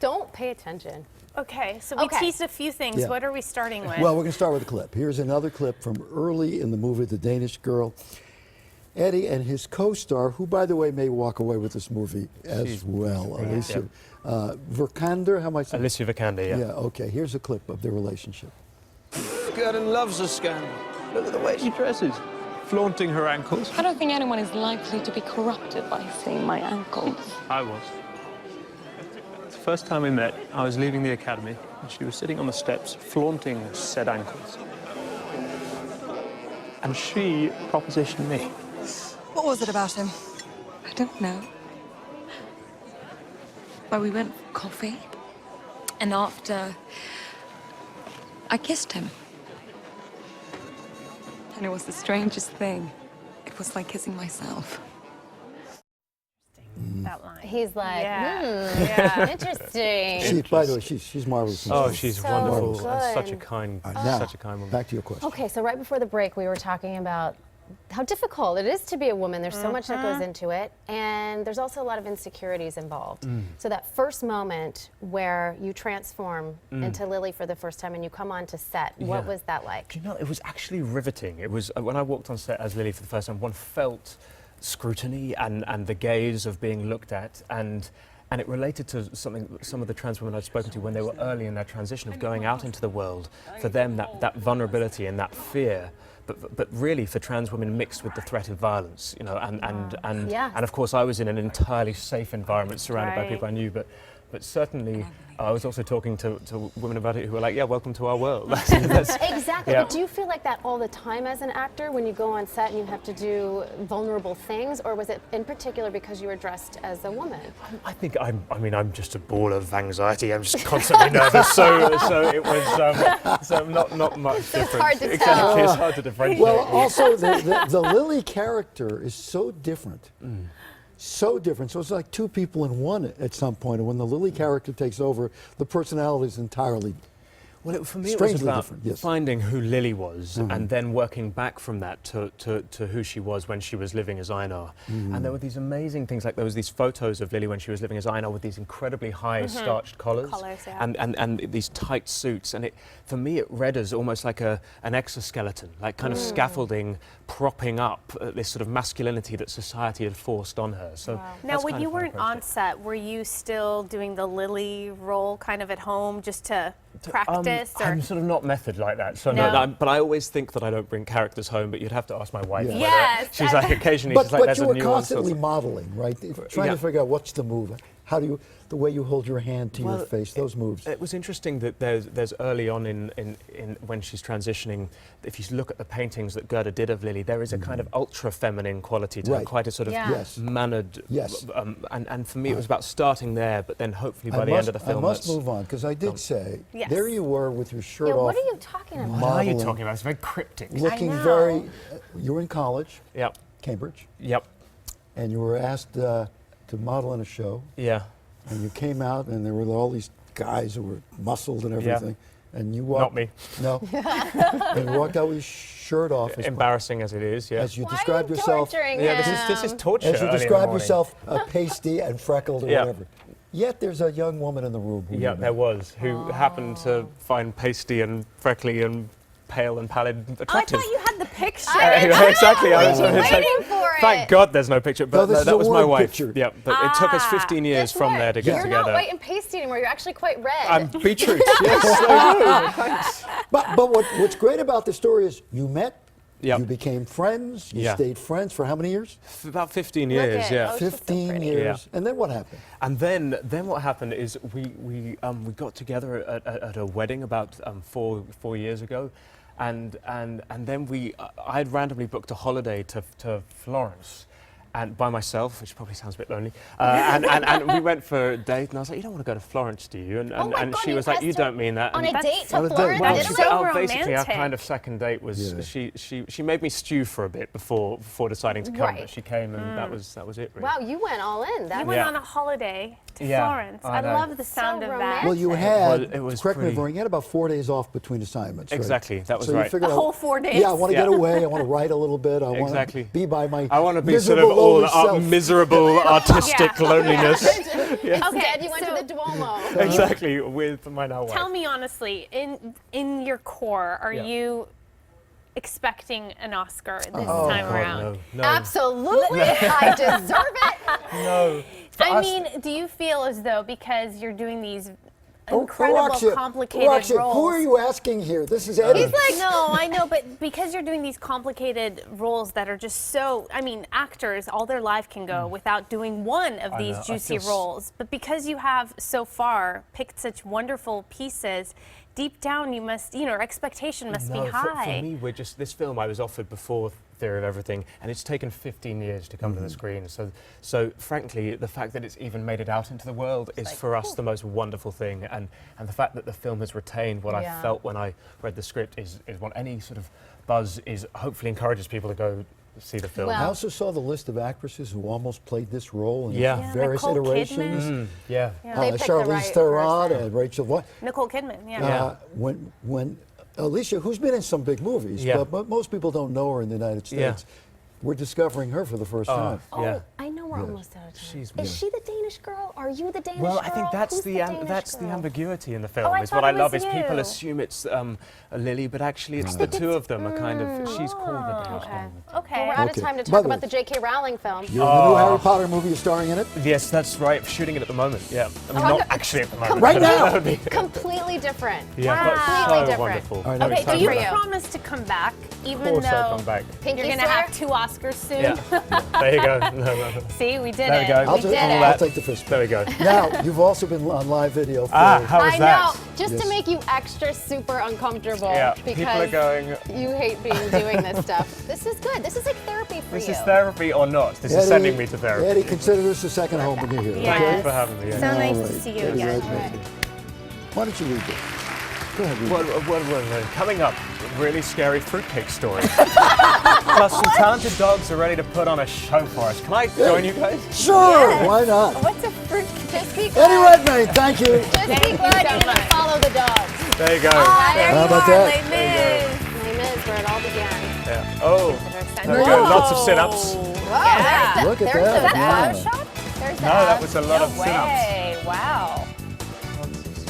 Don't pay attention. Okay, so we teased a few things. Yeah. What are we starting with? Well, we're going to start with a clip. Here's another clip from early in the movie, The Danish Girl. Eddie and his co-star, who, by the way, may walk away with this movie as well. Alicia Vikander, how am I saying? Alicia Vikander, yeah. Yeah, okay. Here's a clip of their relationship. Gordon loves a scandal. Look at the way she dresses. Flaunting her ankles. I don't think anyone is likely to be corrupted by seeing my ankles. I was. The first time we met, I was leaving the academy, and she was sitting on the steps, flaunting said ankles. And she propositioned me. What was it about him? I don't know. But we went for coffee, and after, I kissed him. And it was the strangest thing. It was like kissing myself. That line. He's like, yeah. interesting. By the way, she's marvelous. Oh, she's so wonderful. good. And such a kind, Now, such a kind woman. back to your question. Okay, so right before the break, we were talking about how difficult it is to be a woman. There's so much that goes into it, and there's also a lot of insecurities involved. So that first moment where you transform into Lily for the first time and you come onto set, what was that like? Do you know, it was actually riveting. It was, when I walked on set as Lily for the first time, one felt scrutiny and the gaze of being looked at, and it related to some of the trans women I'd spoken to when they were early in their transition of going out into the world. For them, that vulnerability and that fear, but really for trans women mixed with the threat of violence, you know, and of course I was in an entirely safe environment surrounded by people I knew, but certainly I was also talking to women about it who were like, yeah, welcome to our world. Exactly, but do you feel like that all the time as an actor when you go on set and you have to do vulnerable things, or was it in particular because you were dressed as a woman? I think I'm just a ball of anxiety. I'm just constantly nervous, so it was not much different. It's hard to tell. Exactly, it's hard to differentiate. Well, also, the Lily character is so different. So different. So it's like two people in one at some point. And when the Lily character takes over, the personality is entirely for me, it was about different. finding who Lily was and then working back from that to who she was when she was living as Einar. And there were these amazing things, like there was these photos of Lily when she was living as Einar with these incredibly high starched collars and these tight suits. And for me, it read as almost like an exoskeleton, like kind of scaffolding, propping up this sort of masculinity that society had forced on her. So now, when you weren't on set, were you still doing the Lily role kind of at home just to practice? I'm sort of not method like that, so no, but I always think that I don't bring characters home, but you'd have to ask my wife. Yes. She's like, occasionally, But, she's like, there's you a were nuance. constantly modeling, right? Trying to figure out what's the move. How do you, the way you hold your hand to your face, those moves. It was interesting that there's early on in when she's transitioning, if you look at the paintings that Gerda did of Lily, there is a kind of ultra feminine quality to her, quite a sort of mannered. And for me, it was about starting there, but then hopefully by the end of the film. I must move on, because I did say, there you were with your shirt off. What are you talking about? What are you talking about? It's very cryptic. Looking very, you were in college. Yep. Cambridge. Yep. And you were asked to model in a show. Yeah. And you came out, and there were all these guys who were muscled and everything. And you walked. Not me. No. And you walked out with your shirt off. Embarrassing as it is, As you described yourself. Yeah, this is torture. As you described yourself, pasty and freckled or whatever. Yet there's a young woman in the room. Yeah, there was, who happened to find pasty and freckly and pale and pallid attractive. I thought you had the picture. Exactly. I was waiting for it. Thank God there's no picture, but no, that was my wife. Picture. Yeah, but it took us 15 years from there to get You're together. not white and pasty anymore. You're actually quite red. I'm beetroot. Yes, thanks. But what's great about the story is you met, Yep. you became friends, you stayed friends for how many years? About 15 years, yeah. 15 years. And then what happened? And then what happened is we got together at a wedding about 4 years ago. And then I had randomly booked a holiday to Florence, and by myself, which probably sounds a bit lonely. And we went for a date, and I was like, "You don't want to go to Florence, do you?" And she was like, "You don't mean that." On a date to On a date. Florence? Wow. That's so romantic. Basically, our kind of second date was she made me stew for a bit before deciding to come. But she came, and that was it. Really. Wow, you went all in. You went on a holiday to Florence. I love the sound of that. Well, you had, it was correct me if I'm wrong, you had about 4 days off between assignments, right? Exactly, that was so right. You figured The whole 4 days. Yeah, I want to get away, I want to write a little bit, I want to be by my I want to be miserable sort of all over self. miserable artistic Yeah. loneliness. Instead, you went so- to the Duomo. Exactly, with my now wife. Tell me honestly, in your core, are Yeah. you expecting an Oscar this time God, around? no. Absolutely, I deserve it. No. For I us- mean, do you feel as though because you're doing these Oh, incredible, Roxy, complicated Roxy, roles? who are you asking here? This is Eddie. He's like, no, I know, but because you're doing these complicated roles that are just so, I mean, actors all their life can go without doing one of I these know, I juicy feel roles. But because you have so far picked such wonderful pieces, deep down you must, our expectation must be No, high. For me, this film I was offered before Theory of Everything, and it's taken 15 years to come to the screen. So frankly, the fact that it's even made it out into the world is for us the most wonderful thing, and the fact that the film has retained what I felt when I read the script is what any sort of buzz is hopefully encourages people to go see the film. Well- I also saw the list of actresses who almost played this role in Yeah. various Nicole iterations. Kidman. Yeah. They picked the Charlize right Theron, person. Rachel Weisz. Nicole Kidman, yeah. When Alicia, who's been in some big movies, Yeah. but most people don't know her in the United Yeah. States. We're discovering her for the first time. Oh, Yeah. I know we're almost out of time. She's- Is she the Danish girl? Are you the Danish Well, girl? I think that's Who's the Danish the girl? ambiguity in the film. Oh, I is thought what I it love was is people you. assume it's Lily, but actually it's the two of them are kind of. She's called the Danish Okay. Girl. Okay. Well, we're out Okay. of time to By talk the about way- the J.K. Rowling film. You're in the new Harry Potter movie. You're starring in it. Yes, that's right. Shooting it at the moment. Yeah, I mean, Oh, not actually at the moment. Right now. That would be- Completely different. yeah, but Completely so different. wonderful. All right, I'm now Okay, excited do you for about you. promise to come back, that. even Of course though I'll come back. Pinky you're going to swear? have 2 Oscars soon? Yeah, there you go. No. See, we did There it. we go. I'll, We did I'll it. take the fist. There we go. Now, you've also been on live video for How was I that? know, just to Yes. make you extra super uncomfortable Yeah, because people are going. you hate doing this stuff. This is good. This is like therapy for This you. is therapy or not? This is sending me to therapy. Eddie, consider this a second home when you're here. Yes. Okay? Thank you for having me. So Yeah. nice All to right. see you Eddie again. Redmayne. Why don't you read this? Go ahead, read What, coming up, really scary fruitcake story. Plus, some talented dogs are ready to put on a show for us. Can I join you guys? it. Sure, why not? What's a fruit? Just be Eddie glad, Redmayne, thank you. just be glad you didn't follow the dogs. There you go. Ah, there How you about are, that? Les Mis. Name is where it all began. Yeah. Oh, there we Whoa. go. Lots of sit-ups. Yeah. Look at There's that. the Yeah. Photoshop. There's No, that was a lot of sit-ups. Way. Wow.